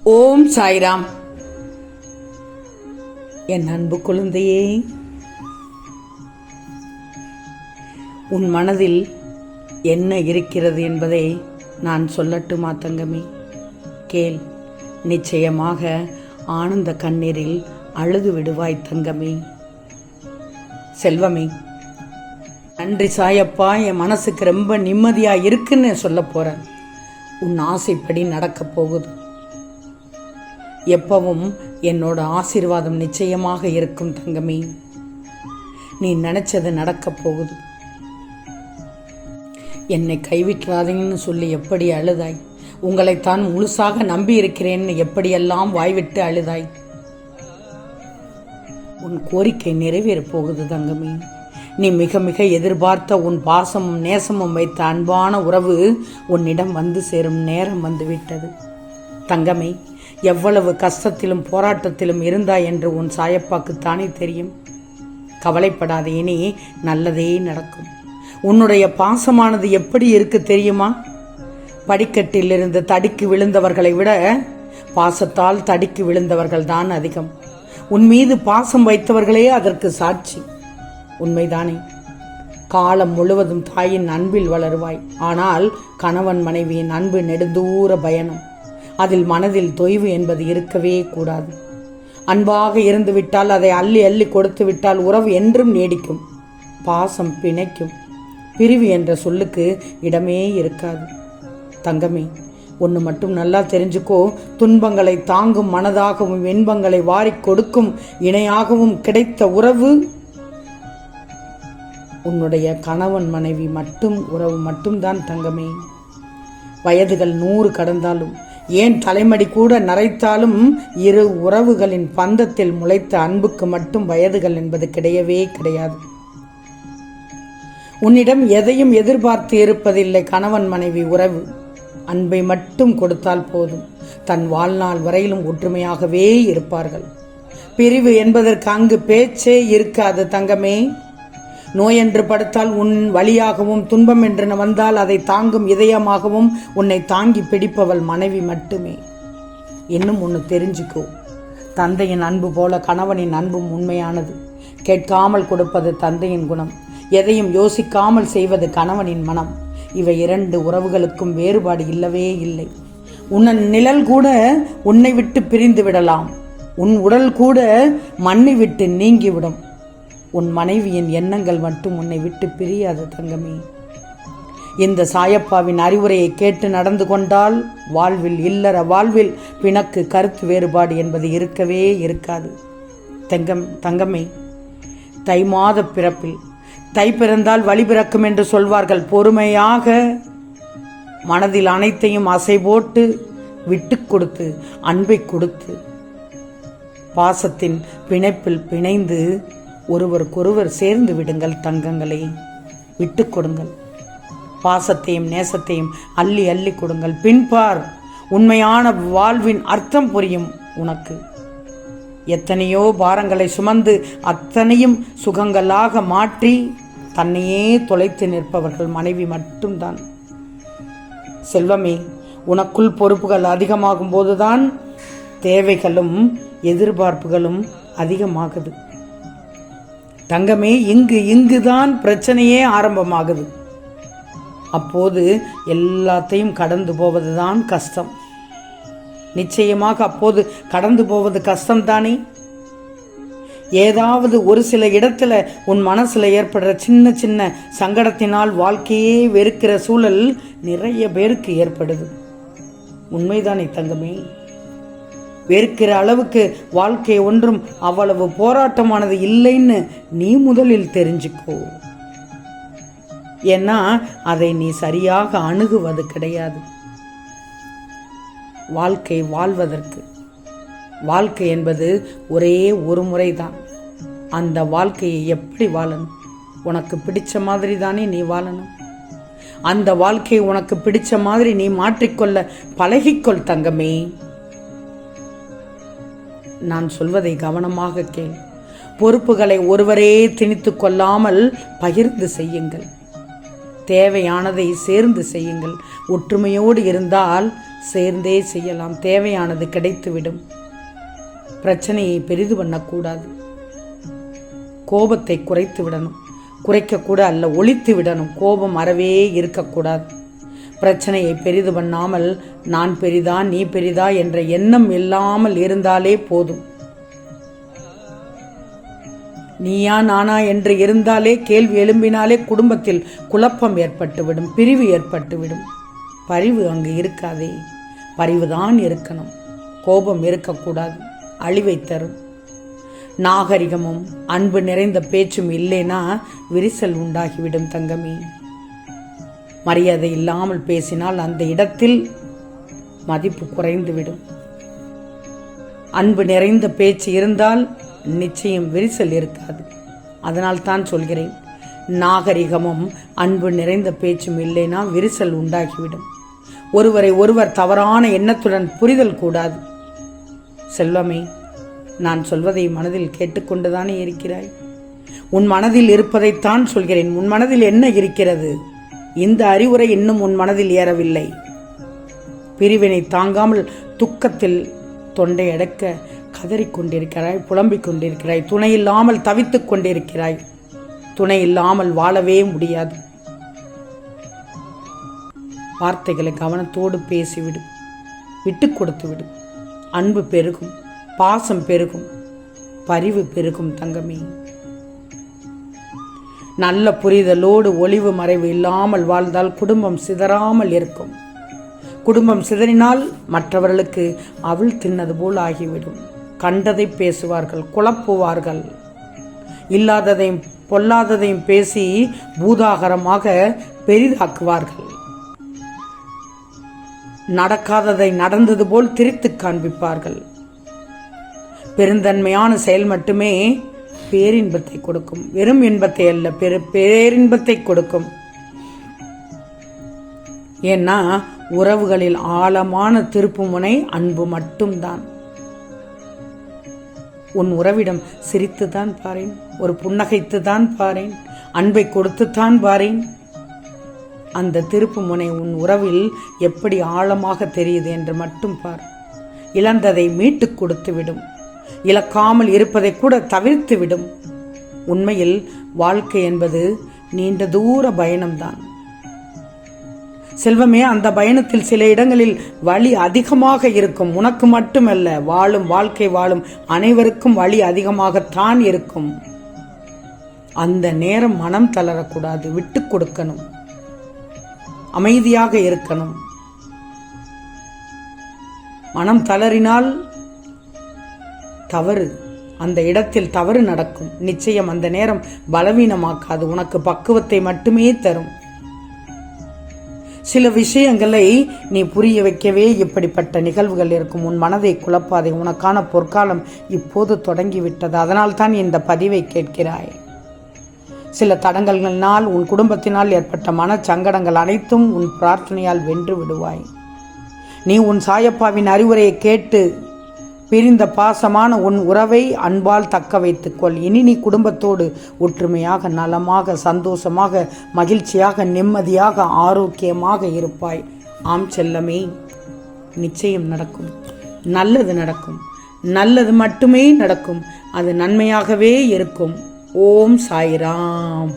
ஓம் சாய்ராம். என் அன்பு குழந்தையே, உன் மனதில் என்ன இருக்கிறது என்பதை நான் சொல்லட்டுமா தங்கமே? கேள். நிச்சயமாக ஆனந்த கண்ணீரில் அழுது விடுவாய் தங்கமே. செல்வமே, நன்றி சாயப்பா, என் மனசுக்கு ரொம்ப நிம்மதியா இருக்குன்னு சொல்ல போறேன். உன் ஆசைப்படி நடக்கப் போகுது. எப்பவும் என்னோட ஆசீர்வாதம் நிச்சயமாக இருக்கும் தங்கமே. நீ நினைச்சது நடக்கப் போகுது. என்னை கைவிட்டுறாதீங்கன்னு சொல்லி எப்படி அழுதாய்? உங்களைத்தான் முழுசாக நம்பி இருக்கிறேன்னு எப்படியெல்லாம் வாய்விட்டு அழுதாய்? உன் கோரிக்கை நிறைவேறப் போகுது தங்கமே. நீ மிக மிக எதிர்பார்த்த உன் பாசமும் நேசமும் வைத்த அன்பான உறவு உன்னிடம் வந்து சேரும் நேரம் வந்துவிட்டது தங்கமே. எவ்வளவு கஷ்டத்திலும் போராட்டத்திலும் இருந்தாய் என்று உன் சாயப்பாக்குத்தானே தெரியும். கவலைப்படாதே, இனி நல்லதே நடக்கும். உன்னுடைய பாசமானது எப்படி இருக்கு தெரியுமா? படிக்கட்டில் இருந்து தடிக்கு விழுந்தவர்களை விட பாசத்தால் தடிக்கு விழுந்தவர்கள் தான் அதிகம். உன் மீது பாசம் வைத்தவர்களே அதற்கு சாட்சி. உண்மைதானே? காலம் முழுவதும் தாயின் அன்பில் வளருவாய். ஆனால் கணவன் மனைவியின் அன்பு நெடுந்தூர பயணம். அதில் மனதில் தொய்வு என்பது இருக்கவே கூடாது. அன்பாக இருந்து விட்டால், அதை அள்ளி அள்ளி கொடுத்து விட்டால் உறவு என்றும் நீடிக்கும். பாசம் பிணைக்கும். பிரிவு என்ற சொல்லுக்கு இடமே இருக்காது தங்கமே. ஒன்று மட்டும் நல்லா தெரிஞ்சுக்கோ. துன்பங்களை தாங்கும் மனதாகவும் இன்பங்களை வாரிக் கொடுக்கும் இணையாகவும் கிடைத்த உறவு உன்னுடைய கணவன் மனைவி உறவு மட்டும்தான் தங்கமே. வயதுகள் 100 கடந்தாலும், ஏன் தலைமடி கூட நரைத்தாலும், இரு உறவுகளின் பந்தத்தில் முளைத்த அன்புக்கு மட்டும் வயதுகள் என்பது கிடையவே கிடையாது. உன்னிடம் எதையும் எதிர்பார்த்து இருப்பதில்லை கணவன் மனைவி உறவு. அன்பை மட்டும் கொடுத்தால் போதும். தன் வாழ்நாள் வரையிலும் ஒற்றுமையாகவே இருப்பார்கள். பிரிவு என்பதற்கு அங்கு பேச்சே இருக்காது தங்கமே. நோய் என்று படுத்தால் உன் வழியாகவும், துன்பம் என்று வந்தால் அதை தாங்கும் இதயமாகவும் உன்னை தாங்கி பிடிப்பவள் மனைவி மட்டுமே. இன்னும் ஒன்று தெரிஞ்சுக்கோ. தந்தையின் அன்பு போல கணவனின் அன்பும் உண்மையானது. கேட்காமல் கொடுப்பது தந்தையின் குணம். எதையும் யோசிக்காமல் செய்வது கணவனின் மனம். இவை 2 உறவுகளுக்கும் வேறுபாடு இல்லவே இல்லை. உன் நிழல் கூட உன்னை விட்டு பிரிந்து விடலாம். உன் உடல் கூட மண்ணை விட்டு நீங்கிவிடும். உன் மனைவியின் எண்ணங்கள் மட்டும் உன்னை விட்டு பிரியாது தங்கமே. இந்த சாயப்பாவின் அறிவுரையை கேட்டு நடந்து கொண்டால் வாழ்வில், இல்லற வாழ்வில் பிணக்கு கருத்து வேறுபாடு என்பது இருக்கவே இருக்காது தங்கமே. தை மாத பிறப்பில் தை பிறந்தால் வழி பிறக்கும் என்று சொல்வார்கள். பொறுமையாக மனதில் அனைத்தையும் அசை போட்டு விட்டு கொடுத்து, அன்பை கொடுத்து, பாசத்தின் பிணைப்பில் பிணைந்து ஒருவருக்கொருவர் சேர்ந்து விடுங்கள் தங்கங்களே. விட்டு கொடுங்கள். பாசத்தையும் நேசத்தையும் அள்ளி அள்ளி கொடுங்கள். பின்பார், உண்மையான வாழ்வின் அர்த்தம் புரியும் உனக்கு. எத்தனையோ பாரங்களை சுமந்து அத்தனையும் சுகங்களாக மாற்றி தன்னையே தொலைத்து நிற்பவர்கள் மனைவி மட்டும்தான். செல்வமே, உனக்குள் பொறுப்புகள் அதிகமாகும் போதுதான் தேவைகளும் எதிர்பார்ப்புகளும் அதிகமாகுது தங்கமே. இங்குதான் பிரச்சனையே ஆரம்பமாகுது. அப்போது எல்லாத்தையும் கடந்து போவதுதான் கஷ்டம். நிச்சயமாக அப்போது கடந்து போவது கஷ்டம்தானே. ஏதாவது ஒரு சில இடத்துல உன் மனசுல ஏற்படுற சின்ன சின்ன சங்கடத்தினால் வாழ்க்கையே வெறுக்கிற சூழல் நிறைய பேருக்கு ஏற்படுது. உண்மைதானே தங்கமே? வெறுக்கிற அளவுக்கு வாழ்க்கை ஒன்றும் அவ்வளவு போராட்டமானது இல்லைன்னு நீ முதலில் தெரிஞ்சுக்கோ. ஏன்னா அதை நீ சரியாக அணுகுவது கிடையாது. வாழ்க்கை வாழ்வதற்கு, வாழ்க்கை என்பது ஒரே ஒரு முறைதான். அந்த வாழ்க்கையை எப்படி வாழணும்? உனக்கு பிடிச்ச மாதிரி தானே நீ வாழணும். அந்த வாழ்க்கையை உனக்கு பிடிச்ச மாதிரி நீ மாற்றிக்கொள்ள பழகிக்கொள் தங்கமே. நான் சொல்வதை கவனமாக கேள். பொறுப்புகளை ஒருவரே திணித்து கொள்ளாமல் பகிர்ந்து செய்யுங்கள். தேவையானதை சேர்ந்து செய்யுங்கள். ஒற்றுமையோடு இருந்தால் சேர்ந்தே செய்யலாம். தேவையானது கிடைத்துவிடும். பிரச்சனையை பெரிது பண்ணக்கூடாது. கோபத்தை குறைத்து விடணும். குறைக்கக்கூட அல்ல, ஒழித்து விடணும். கோபம் அறவே இருக்கக்கூடாது. பிரச்சனையை பெரிது பண்ணாமல் நான் பெரிதா நீ பெரிதா என்ற எண்ணம் இல்லாமல் இருந்தாலே போதும். நீயா நானா என்று இருந்தாலே, கேள்வி எழும்பினாலே குடும்பத்தில் குழப்பம் ஏற்பட்டுவிடும், பிரிவு ஏற்பட்டுவிடும். பரிவு அங்கு இருக்காதே. பரிவுதான் இருக்கணும். கோபம் இருக்கக்கூடாது. அழிவை தரும். நாகரிகமும் அன்பு நிறைந்த பேச்சும் இல்லைனா விரிசல் உண்டாகிவிடும் தங்கமே. மரியாதை இல்லாமல் பேசினால் அந்த இடத்தில் மதிப்பு குறைந்துவிடும். அன்பு நிறைந்த பேச்சு இருந்தால் நிச்சயம் விரிசல் இருக்காது. அதனால் தான் சொல்கிறேன், நாகரிகமும் அன்பு நிறைந்த பேச்சும் இல்லைனா விரிசல் உண்டாகிவிடும். ஒருவரை ஒருவர் தவறான எண்ணத்துடன் புரிதல் கூடாது. செல்வமே, நான் சொல்வதை மனதில் கேட்டுக்கொண்டுதானே இருக்கிறாய்? உன் மனதில் இருப்பதைத்தான் சொல்கிறேன். உன் மனதில் என்ன இருக்கிறது? இந்த அறிவுரை இன்னும் உன் மனதில் ஏறவில்லை. பிரிவினை தாங்காமல் துக்கத்தில் தொண்டை அடக்க கதறிக்கொண்டிருக்கிறாய், புலம்பிக் கொண்டிருக்கிறாய். துணை இல்லாமல் தவித்துக் கொண்டிருக்கிறாய். துணை இல்லாமல் வாழவே முடியாது. வார்த்தைகளை கவனத்தோடு பேசிவிடும். விட்டு கொடுத்து விடும். அன்பு பெருகும், பாசம் பெருகும், பரிவு பெருகும் தங்கமே. நல்ல புரிதலோடு ஒளிவு மறைவு இல்லாமல் வாழ்ந்தால் குடும்பம் சிதறாமல் இருக்கும். குடும்பம் சிதறினால் மற்றவர்களுக்கு அவள் தின்னது போல் ஆகிவிடும். கண்டதை பேசுவார்கள், குழப்புவார்கள். இல்லாததையும் பொல்லாததையும் பேசி பூதாகரமாக பெரிதாக்குவார்கள். நடக்காததை நடந்தது போல் திரித்து காண்பிப்பார்கள். பெருந்தன்மையான செயல் மட்டுமே பேரின்பத்தை கொடுக்கும். வெறும் இன்பத்தை அல்ல, பேரின்பத்தை கொடுக்கும். ஏன்னா உறவுகளில் ஆழமான திருப்புமுனை அன்பு மட்டும்தான். உன் உறவிடம் சிரித்துதான் பாரேன், ஒரு புன்னகைத்துதான் பாரேன், அன்பை கொடுத்துத்தான் பாரேன். அந்த திருப்புமுனை உன் உறவில் எப்படி ஆழமாக தெரியுது என்று மட்டும் பார். இழந்ததை மீட்டுக் கொடுத்து விடும். இழக்காமல் இருப்பதை கூட தவிர்த்து விடும். உண்மையில் வாழ்க்கை என்பது நீண்ட தூர பயணம்தான் செல்வமே. அந்த பயணத்தில் சில இடங்களில் வலி அதிகமாக இருக்கும். உனக்கு மட்டுமல்ல, வாழ்க்கை வாழும் அனைவருக்கும் வலி அதிகமாகத்தான் இருக்கும். அந்த நேரம் மனம் தளரக்கூடாது. விட்டு கொடுக்கணும். அமைதியாக இருக்கணும். மனம் தளறினால் தவறு, அந்த இடத்தில் தவறு நடக்கும். நிச்சயம் அந்த நேரம் பலவீனமாக்காது, உனக்கு பக்குவத்தை மட்டுமே தரும். சில விஷயங்களை நீ புரிய வைக்கவே இப்படிப்பட்ட நிகழ்வுகள் இருக்கும். உன் மனதை குழப்பாதே. உனக்கான பொற்காலம் இப்போது தொடங்கிவிட்டது. அதனால் தான் இந்த பதிவை கேட்கிறாய். சில தடங்கல்களினால் உன் குடும்பத்தினால் ஏற்பட்ட மனச்சங்கடங்கள் அனைத்தும் உன் பிரார்த்தனையால் வென்று விடுவாய். நீ உன் சாயப்பாவின் அறிவுரையை கேட்டு பிரிந்த பாசமான உன் உறவை அன்பால் தக்க வைத்துக்கொள். இனி நீ குடும்பத்தோடு ஒற்றுமையாக, நலமாக, சந்தோஷமாக, மகிழ்ச்சியாக, நிம்மதியாக, ஆரோக்கியமாக இருப்பாய். ஆம் செல்லமே, நிச்சயம் நடக்கும். நல்லது நடக்கும். நல்லது மட்டுமே நடக்கும். அது நன்மையாகவே இருக்கும். ஓம் சாய்ராம்.